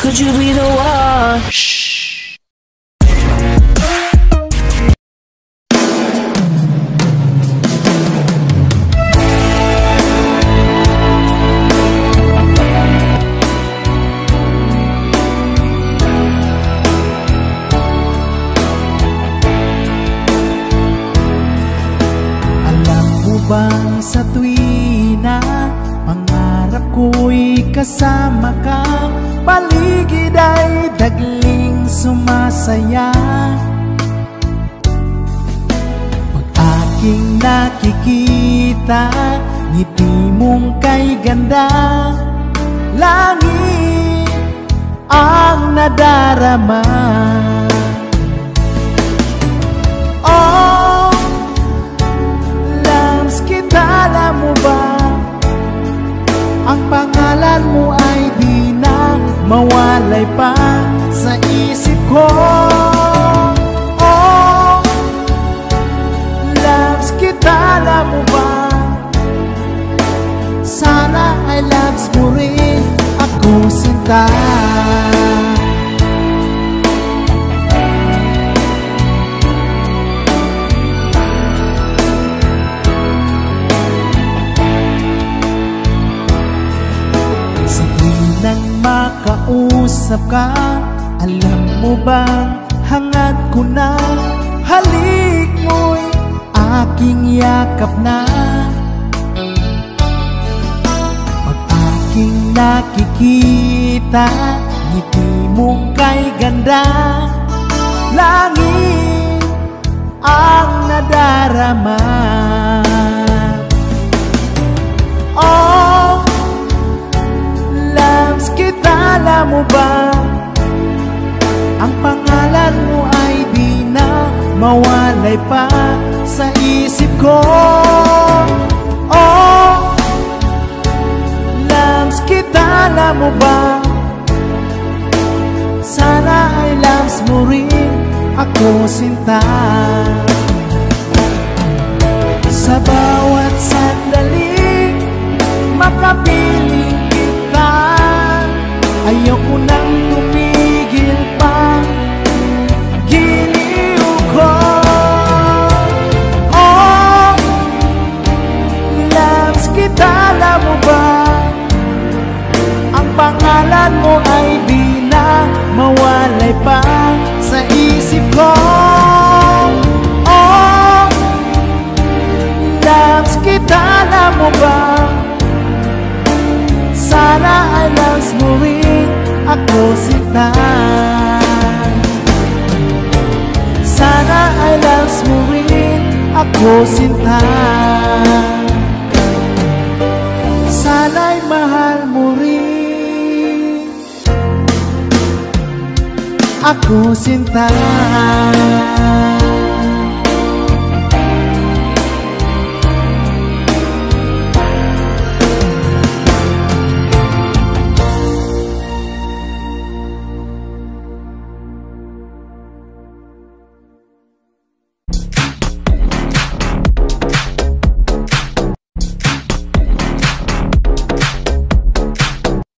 could you be the one? Shh. Bang sa tuwina, pangarap ko'y kasama ka, paligid ay dagling sumasaya. Pag aking nakikita, ngiti mong kay ganda, langit ang nadarama. Alam mo ba, ang pangalan mo ay di na mawalay pa sa isip ko. Oh, loves kita, alam mo ba, sana ay loves mo rin ako, sinta. Makausap ka, alam mo bang hangad ko na, halik mo'y aking yakap na. Pag aking nakikita, ngiti mong kay ganda, langit ang nadarama. Oh, loves kita, alam mo ba, ang pangalan mo ay di na mawalay pa sa isip ko. Oh, loves kita, alam mo ba, sana ay loves mo rin ako, sinta. Sa bawat sandali, makapiling kita, ayoko nang tumigil pa, giliw ko. Oh, loves kita, alam mo ba, ang pangalan mo ay di na mawalay pa sa isip ko. Oh, loves kita, alam mo ba, sana ay loves mo rin ako, sinta. Sana ay loves mo rin ako, sinta. Sana'y mahal mo rin ako, sinta.